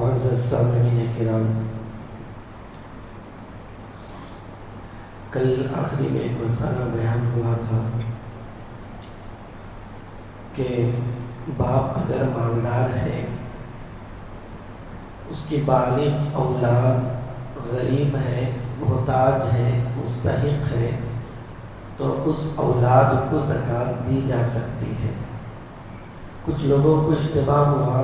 معزز سامعین کرام، کل آخری میں ایک مسئلہ بیان ہوا تھا کہ باپ اگر مالدار ہے، اس کی بالغ اولاد غریب ہے، محتاج ہے، مستحق ہے، تو اس اولاد کو زکوٰۃ دی جا سکتی ہے۔ کچھ لوگوں کو اشتباہ ہوا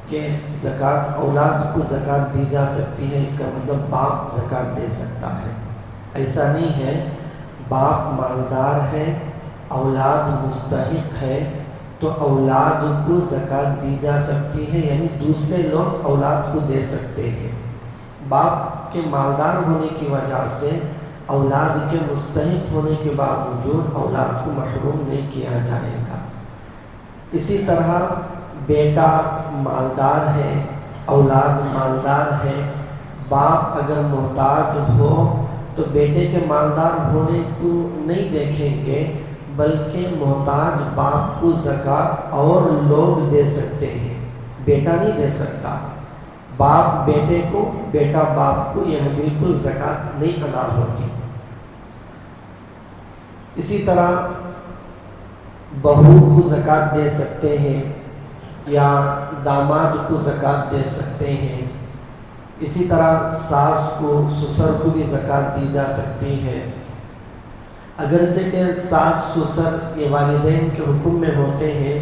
کہ زکوٰۃ اولاد کو زکوٰۃ دی جا سکتی ہے، اس کا مطلب باپ زکوٰۃ دے سکتا ہے۔ ایسا نہیں ہے، باپ مالدار ہے، اولاد مستحق ہے تو اولاد کو زکوٰۃ دی جا سکتی ہے، یعنی دوسرے لوگ اولاد کو دے سکتے ہیں۔ باپ کے مالدار ہونے کی وجہ سے اولاد کے مستحق ہونے کے باوجود اولاد کو محروم نہیں کیا جائے گا۔ اسی طرح بیٹا مالدار ہے، اولاد مالدار ہے، باپ اگر محتاج ہو تو بیٹے کے مالدار ہونے کو نہیں دیکھیں گے، بلکہ محتاج باپ کو زکوٰۃ اور لوگ دے سکتے ہیں، بیٹا نہیں دے سکتا۔ باپ بیٹے کو، بیٹا باپ کو، یہ بالکل زکوٰۃ نہیں ادا ہوتی۔ اسی طرح بہو کو زکوٰۃ دے سکتے ہیں یا داماد کو زکوٰۃ دے سکتے ہیں۔ اسی طرح ساس کو، سسر کو بھی زکوٰۃ دی جا سکتی ہے۔ اگرچہ کہ ساس سسر یہ والدین کے حکم میں ہوتے ہیں،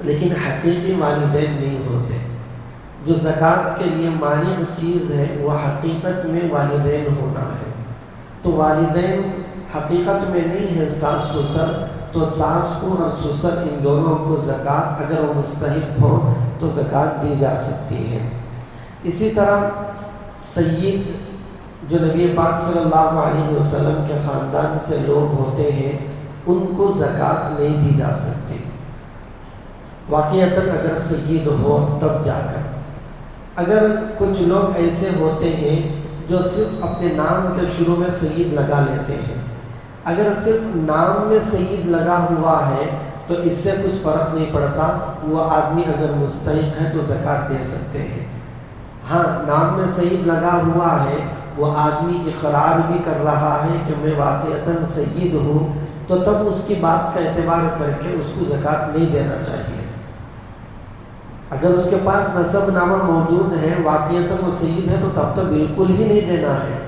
لیکن حقیقی والدین نہیں ہوتے۔ جو زکوٰۃ کے لیے مانع چیز ہے وہ حقیقت میں والدین ہونا ہے، تو والدین حقیقت میں نہیں ہے ساس سسر، تو ساس کو اور سسر ان دونوں کو زکوٰۃ اگر وہ مستحق ہو تو زکوٰۃ دی جا سکتی ہے۔ اسی طرح سید جو نبی پاک صلی اللہ علیہ وسلم کے خاندان سے لوگ ہوتے ہیں، ان کو زکوٰۃ نہیں دی جا سکتی، واقعتاً اگر سید ہو تب جا کر۔ اگر کچھ لوگ ایسے ہوتے ہیں جو صرف اپنے نام کے شروع میں سید لگا لیتے ہیں، اگر صرف نام میں سید لگا ہوا ہے تو اس سے کچھ فرق نہیں پڑتا، وہ آدمی اگر مستحق ہے تو زکوٰۃ دے سکتے ہیں۔ ہاں، نام میں سید لگا ہوا ہے، وہ آدمی اقرار بھی کر رہا ہے کہ میں واقعتاً سید ہوں، تو تب اس کی بات کا اعتبار کر کے اس کو زکوٰۃ نہیں دینا چاہیے۔ اگر اس کے پاس نسب نامہ موجود ہے، واقعتاً وہ سید ہے، تو تب تو بالکل ہی نہیں دینا ہے۔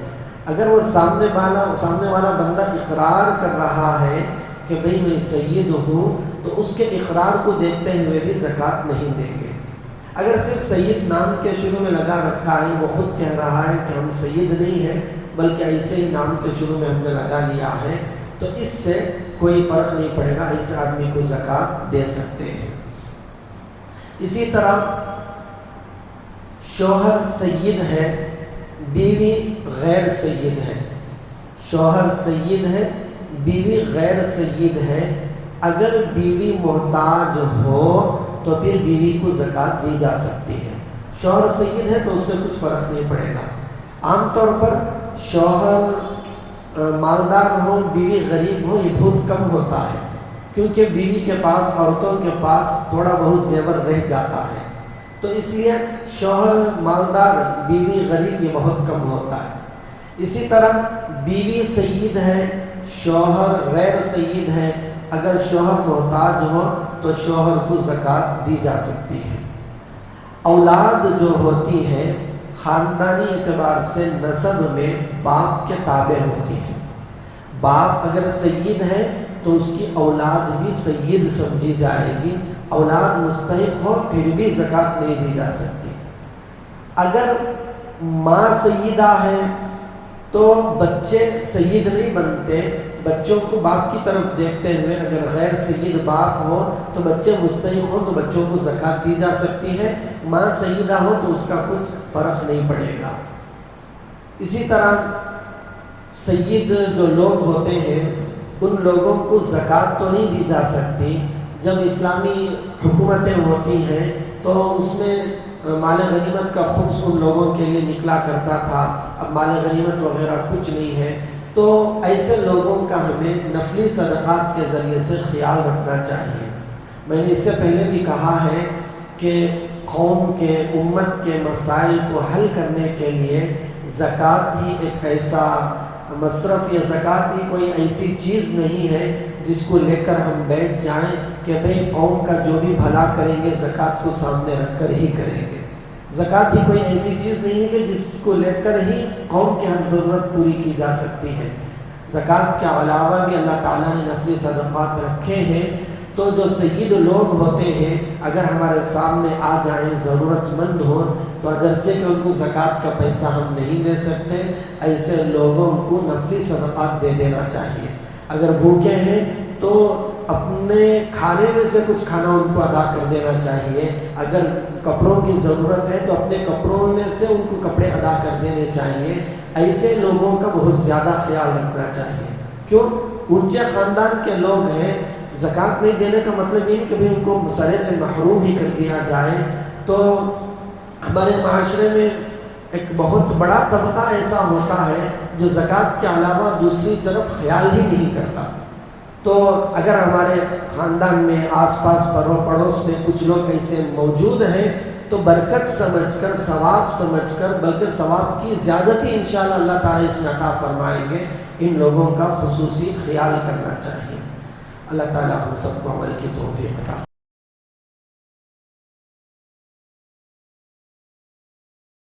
اگر وہ سامنے والا بندہ اقرار کر رہا ہے کہ بھئی میں سید ہوں، تو اس کے اقرار کو دیکھتے ہوئے بھی زکوٰۃ نہیں دیں گے۔ اگر صرف سید نام کے شروع میں لگا رکھا ہے، وہ خود کہہ رہا ہے کہ ہم سید نہیں ہیں بلکہ ایسے ہی نام کے شروع میں ہم نے لگا لیا ہے، تو اس سے کوئی فرق نہیں پڑے گا، اس آدمی کو زکوٰۃ دے سکتے ہیں۔ اسی طرح شوہر سید ہے، بیوی غیر سید ہے۔ شوہر سید ہے، بیوی غیر سید ہے۔ اگر بیوی محتاج ہو تو پھر بیوی کو زکوٰۃ دی جا سکتی ہے۔ شوہر سید ہے تو اس سے کچھ فرق نہیں پڑے گا۔ عام طور پر شوہر مالدار ہو، بیوی غریب ہو، یہ بہت کم ہوتا ہے، کیونکہ بیوی کے پاس، عورتوں کے پاس تھوڑا بہت زیور رہ جاتا ہے، تو اس لیے شوہر مالدار، بیوی غریب، یہ بہت کم ہوتا ہے۔ اسی طرح بیوی سید ہے، شوہر غیر سید ہے۔ اگر شوہر محتاج ہو تو شوہر کو زکوٰۃ دی جا سکتی ہے۔ اولاد جو ہوتی ہے خاندانی اعتبار سے نسب میں باپ کے تابع ہوتی ہے۔ باپ اگر سید ہے تو اس کی اولاد بھی سید سمجھی جائے گی، اولاد مستحق ہو پھر بھی زکوٰۃ نہیں دی جا سکتی۔ اگر ماں سیدہ ہے تو بچے سید نہیں بنتے، بچوں کو باپ کی طرف دیکھتے ہوئے اگر غیر سید باپ ہو تو بچے مستحق ہو تو بچوں کو زکوٰۃ دی جا سکتی ہے، ماں سیدہ ہو تو اس کا کچھ فرق نہیں پڑے گا۔ اسی طرح سید جو لوگ ہوتے ہیں ان لوگوں کو زکوٰۃ تو نہیں دی جا سکتی۔ جب اسلامی حکومتیں ہوتی ہیں تو اس میں مال غنیمت کا خمس ان لوگوں کے لیے نکلا کرتا تھا، اب مال غنیمت وغیرہ کچھ نہیں ہے، تو ایسے لوگوں کا ہمیں نفلی صدقات کے ذریعے سے خیال رکھنا چاہیے۔ میں نے اس سے پہلے بھی کہا ہے کہ قوم کے امت کے مسائل کو حل کرنے کے لیے زکوٰۃ ہی ایک ایسا مصرف یا زکوٰۃ ہی کوئی ایسی چیز نہیں ہے جس کو لے کر ہم بیٹھ جائیں کہ بھئی قوم کا جو بھی بھلا کریں گے زکوٰۃ کو سامنے رکھ کر ہی کریں گے۔ زکوٰۃ ہی کوئی ایسی چیز نہیں ہے کہ جس کو لے کر ہی قوم کی ہر ضرورت پوری کی جا سکتی ہے۔ زکوٰۃ کے علاوہ بھی اللہ تعالیٰ نے نفلی صدقات رکھے ہیں، تو جو سید لوگ ہوتے ہیں اگر ہمارے سامنے آ جائیں ضرورت مند ہوں تو اگرچہ کہ ان کو زکوٰۃ کا پیسہ ہم نہیں دے سکتے، ایسے لوگوں کو نفلی صدقات دے دینا چاہیے۔ اگر بھوکے ہیں تو اپنے کھانے میں سے کچھ کھانا ان کو ادا کر دینا چاہیے، اگر کپڑوں کی ضرورت ہے تو اپنے کپڑوں میں سے ان کو کپڑے ادا کر دینے چاہیے۔ ایسے لوگوں کا بہت زیادہ خیال رکھنا چاہیے۔ کیوں؟ اونچے خاندان کے لوگ ہیں، زکوٰۃ نہیں دینے کا مطلب یہ نہیں کہ بھی ان کو مسئلے سے محروم ہی کر دیا جائے۔ تو ہمارے معاشرے میں ایک بہت بڑا طبقہ ایسا ہوتا ہے جو زکوٰۃ کے علاوہ دوسری طرف خیال ہی نہیں کرتا۔ تو اگر ہمارے خاندان میں آس پاس پڑوس میں کچھ لوگ ایسے موجود ہیں تو برکت سمجھ کر، ثواب سمجھ کر، بلکہ ثواب کی زیادتی انشاءاللہ اللہ تعالیٰ اس میں عطا فرمائیں گے، ان لوگوں کا خصوصی خیال کرنا چاہیے۔ اللہ تعالیٰ ہم سب کو عمل کی توفیق عطا